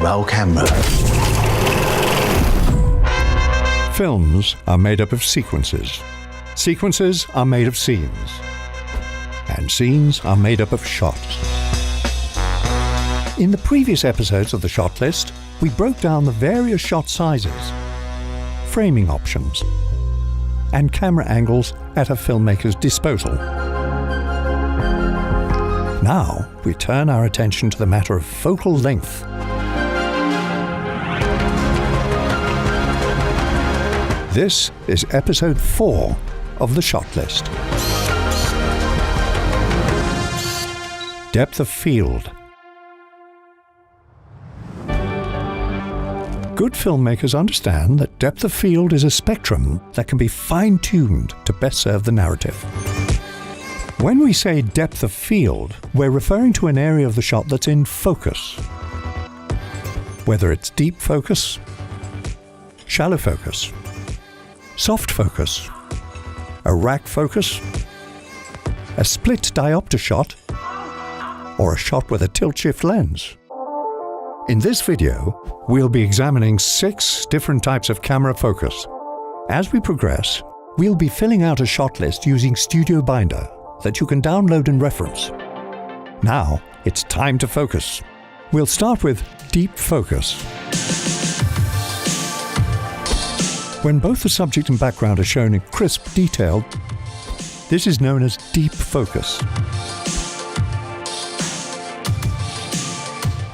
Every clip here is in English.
roll camera. Films are made up of sequences. Sequences are made of scenes. And scenes are made up of shots. In the previous episodes of the shot list, we broke down the various shot sizes, framing options, and camera angles at a filmmaker's disposal. Now we turn our attention to the matter of focal length. This is episode 4 of the shot list. Depth of field. Good filmmakers understand that depth of field is a spectrum that can be fine-tuned to best serve the narrative. When we say depth of field, we're referring to an area of the shot that's in focus. Whether it's deep focus, shallow focus, soft focus, a rack focus, a split diopter shot, or a shot with a tilt-shift lens. In this video, we'll be examining 6 different types of camera focus. As we progress, we'll be filling out a shot list using Studio Binder that you can download and reference. Now, it's time to focus. We'll start with deep focus. When both the subject and background are shown in crisp detail, this is known as deep focus.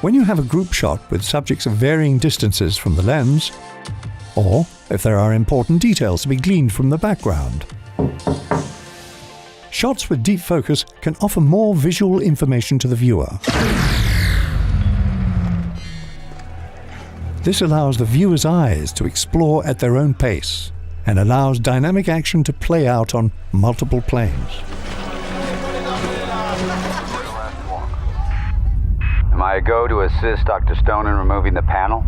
When you have a group shot with subjects of varying distances from the lens, or if there are important details to be gleaned from the background. Shots with deep focus can offer more visual information to the viewer. This allows the viewer's eyes to explore at their own pace and allows dynamic action to play out on multiple planes. Am I a go to assist Dr. Stone in removing the panel?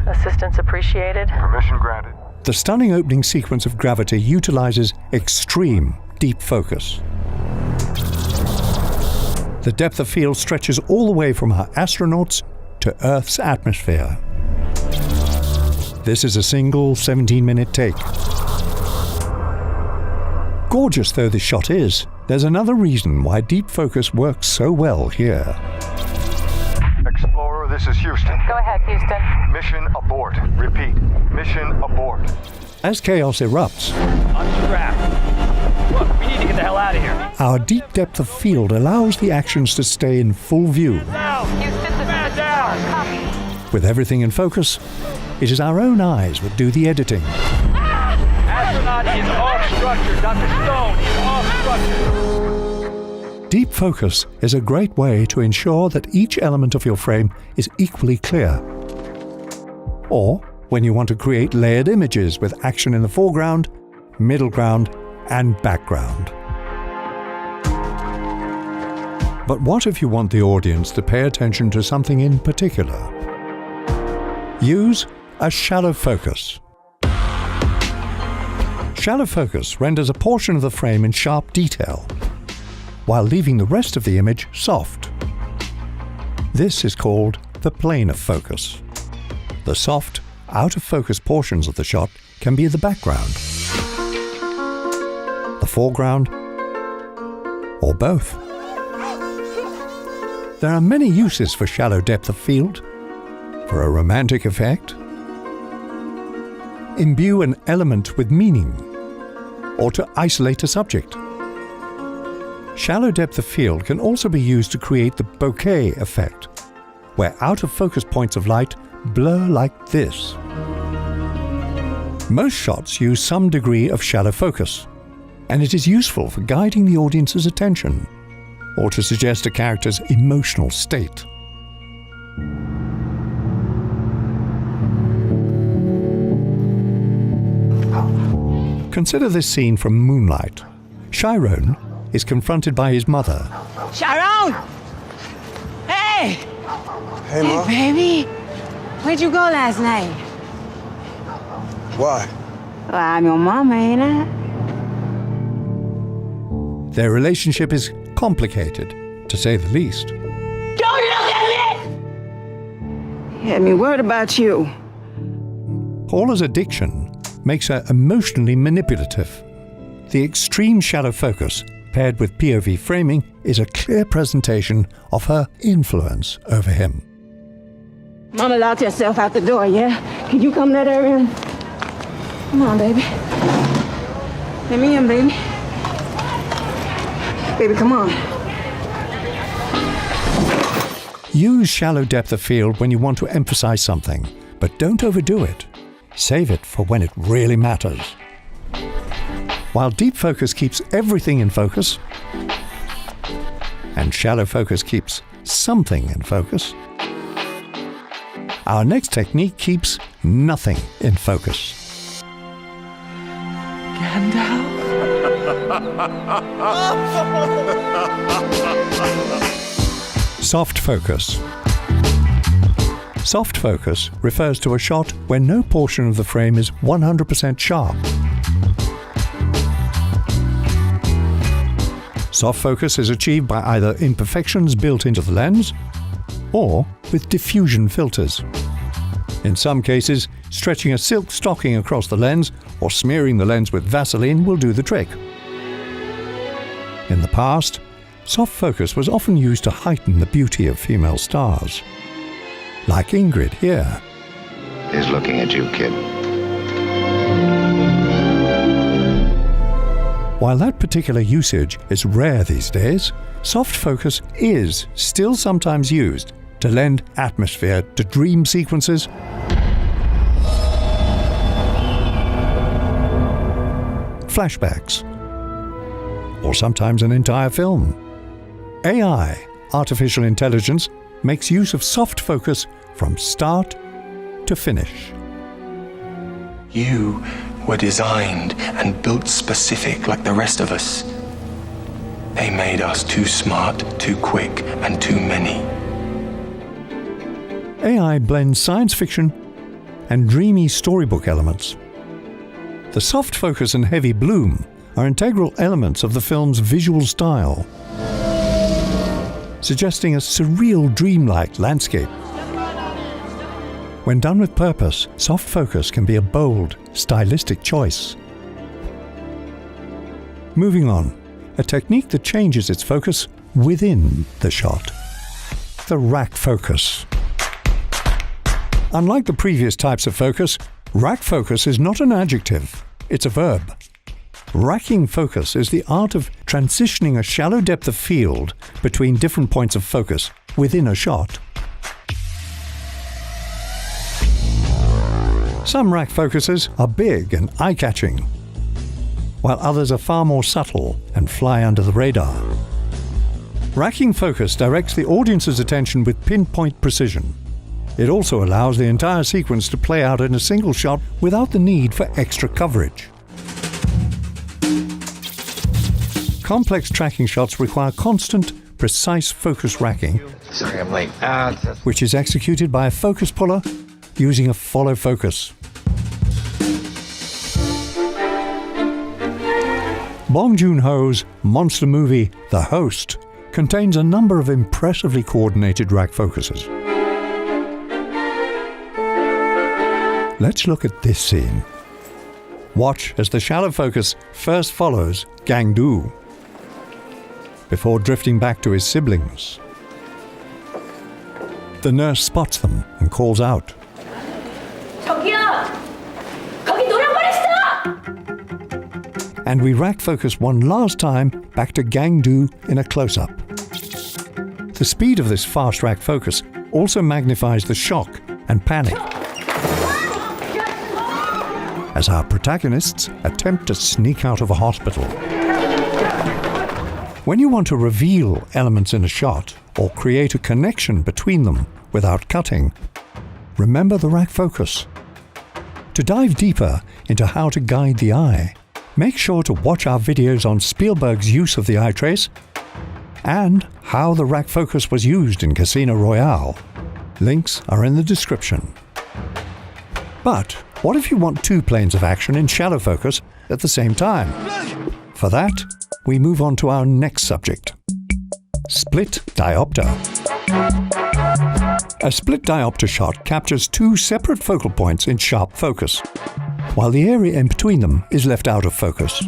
Assistance appreciated. Permission granted. The stunning opening sequence of Gravity utilizes extreme deep focus. The depth of field stretches all the way from our astronauts to Earth's atmosphere. This is a single 17-minute take. Gorgeous though this shot is, there's another reason why deep focus works so well here. Explorer, this is Houston. Go ahead, Houston. Mission abort. Repeat. Mission abort. As chaos erupts, Look, we need to get the hell out of here. our deep depth of field allows the actions to stay in full view. Down! Houston, Man down! With everything in focus, it is our own eyes that do the editing. Astronaut is off structure. Dr. Stone is off structure. Deep focus is a great way to ensure that each element of your frame is equally clear. Or when you want to create layered images with action in the foreground, middle ground, and background. But what if you want the audience to pay attention to something in particular? Use a shallow focus. Shallow focus renders a portion of the frame in sharp detail, while leaving the rest of the image soft. This is called the plane of focus. The soft, out-of-focus portions of the shot can be the background, the foreground, or both. There are many uses for shallow depth of field. For a romantic effect, imbue an element with meaning, or to isolate a subject. Shallow depth of field can also be used to create the bokeh effect, where out-of-focus points of light blur like this. Most shots use some degree of shallow focus, and it is useful for guiding the audience's attention, or to suggest a character's emotional state. Consider this scene from Moonlight. Chiron is confronted by his mother. Sharon! Hey! Hey, Mom. Baby! Where'd you go last night? Why? Well, I'm your mama, ain't I? Their relationship is complicated, to say the least. Don't look at me! You had me worried about you. Paula's addiction makes her emotionally manipulative. The extreme shallow focus, paired with POV framing, is a clear presentation of her influence over him. Mama locked herself out the door, yeah? Can you come let her in? Come on, baby. Let me in, baby. Baby, come on. Use shallow depth of field when you want to emphasize something, but don't overdo it. Save it for when it really matters. While deep focus keeps everything in focus, and shallow focus keeps something in focus, our next technique keeps nothing in focus. Soft focus. Soft focus refers to a shot where no portion of the frame is 100% sharp. Soft focus is achieved by either imperfections built into the lens or with diffusion filters. In some cases, stretching a silk stocking across the lens or smearing the lens with Vaseline will do the trick. In the past, soft focus was often used to heighten the beauty of female stars. Like Ingrid here. He's looking at you, kid. While that particular usage is rare these days, soft focus is still sometimes used to lend atmosphere to dream sequences, flashbacks, or sometimes an entire film. AI, artificial intelligence, makes use of soft focus from start to finish. You were designed and built specific like the rest of us. They made us too smart, too quick, and too many. AI blends science fiction and dreamy storybook elements. The soft focus and heavy bloom are integral elements of the film's visual style, suggesting a surreal, dreamlike landscape. When done with purpose, soft focus can be a bold, stylistic choice. Moving on, a technique that changes its focus within the shot. The rack focus. Unlike the previous types of focus, rack focus is not an adjective, it's a verb. Racking focus is the art of transitioning a shallow depth of field between different points of focus within a shot. Some rack focuses are big and eye-catching, while others are far more subtle and fly under the radar. Racking focus directs the audience's attention with pinpoint precision. It also allows the entire sequence to play out in a single shot without the need for extra coverage. Complex tracking shots require constant, precise focus racking, Sorry, I'm late. which is executed by a focus puller using a follow focus. Bong Joon-ho's monster movie, The Host, contains a number of impressively coordinated rack focuses. Let's look at this scene. Watch as the shallow focus first follows Gang-doo, before drifting back to his siblings. The nurse spots them and calls out. 저기요! 거기 노란불 있어! And we rack focus one last time back to Gang-doo in a close-up. The speed of this fast rack focus also magnifies the shock and panic as our protagonists attempt to sneak out of a hospital. When you want to reveal elements in a shot or create a connection between them without cutting, remember the rack focus. To dive deeper into how to guide the eye, make sure to watch our videos on Spielberg's use of the eye trace and how the rack focus was used in Casino Royale. Links are in the description. But what if you want two planes of action in shallow focus at the same time? For that, we move on to our next subject: split diopter. A split diopter shot captures two separate focal points in sharp focus, while the area in between them is left out of focus.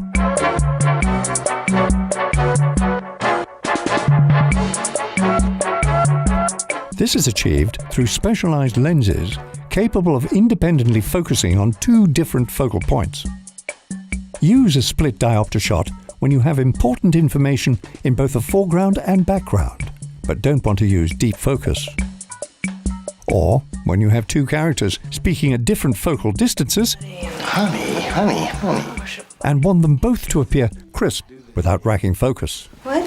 This is achieved through specialized lenses capable of independently focusing on two different focal points. Use a split diopter shot when you have important information in both the foreground and background, but don't want to use deep focus. Or when you have two characters speaking at different focal distances Honey. and want them both to appear crisp without racking focus. What?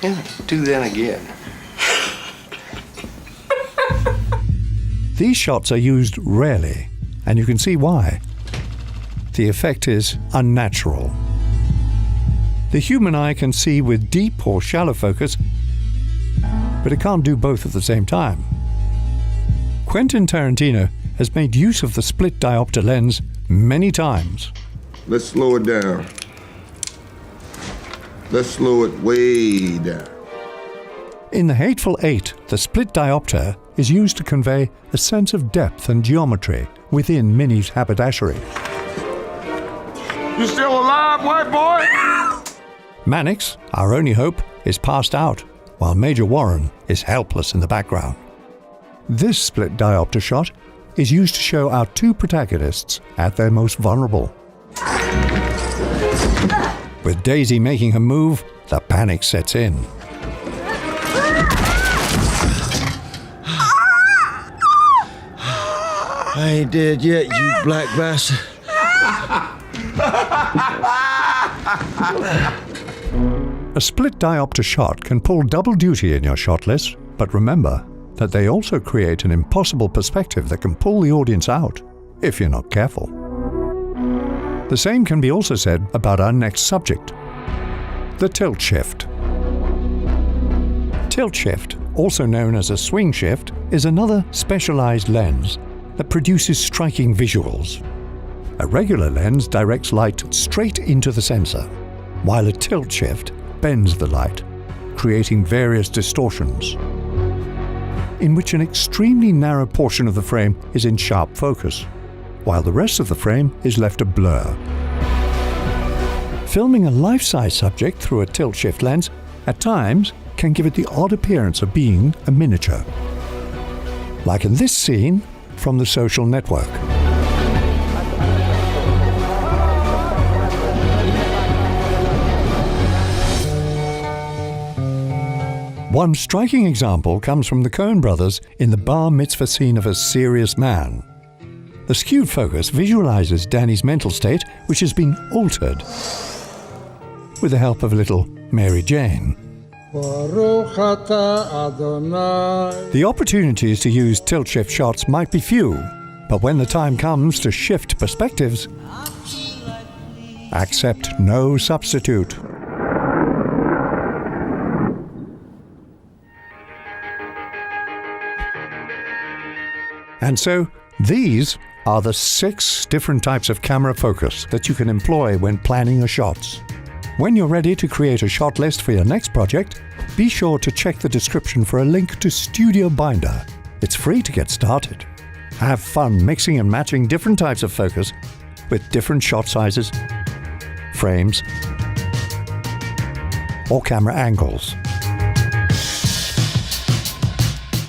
Yeah, do that again. These shots are used rarely, and you can see why. The effect is unnatural. The human eye can see with deep or shallow focus, but it can't do both at the same time. Quentin Tarantino has made use of the split diopter lens many times. Let's slow it down. Let's slow it way down. In The Hateful Eight, the split diopter is used to convey a sense of depth and geometry within Minnie's haberdashery. You still alive, white boy? Mannix, our only hope, is passed out, while Major Warren is helpless in the background. This split diopter shot is used to show our two protagonists at their most vulnerable. With Daisy making her move, the panic sets in. I ain't dead yet, you black bastard. A split diopter shot can pull double duty in your shot list, but remember that they also create an impossible perspective that can pull the audience out, if you're not careful. The same can be also said about our next subject, the tilt shift. Tilt shift, also known as a swing shift, is another specialized lens that produces striking visuals. A regular lens directs light straight into the sensor, while a tilt shift bends the light, creating various distortions, in which an extremely narrow portion of the frame is in sharp focus, while the rest of the frame is left a blur. Filming a life-size subject through a tilt shift lens at times can give it the odd appearance of being a miniature. Like in this scene from The Social Network. One striking example comes from the Coen brothers in the bar mitzvah scene of A Serious Man. The skewed focus visualizes Danny's mental state, which has been altered with the help of little Mary Jane. The opportunities to use tilt shift shots might be few, but when the time comes to shift perspectives, accept no substitute. And so, these are the 6 different types of camera focus that you can employ when planning your shots. When you're ready to create a shot list for your next project, be sure to check the description for a link to Studio Binder. It's free to get started. Have fun mixing and matching different types of focus with different shot sizes, frames, or camera angles.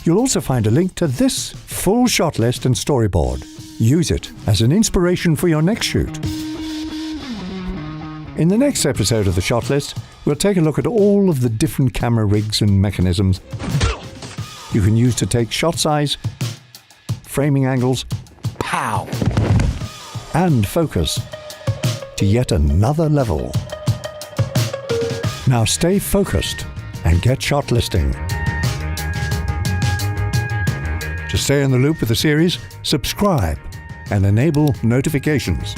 You'll also find a link to this full shot list and storyboard. Use it as an inspiration for your next shoot. In the next episode of the Shot List, we'll take a look at all of the different camera rigs and mechanisms you can use to take shot size, framing angles, pow, and focus to yet another level. Now stay focused and get shot listing. To stay in the loop with the series, subscribe and enable notifications.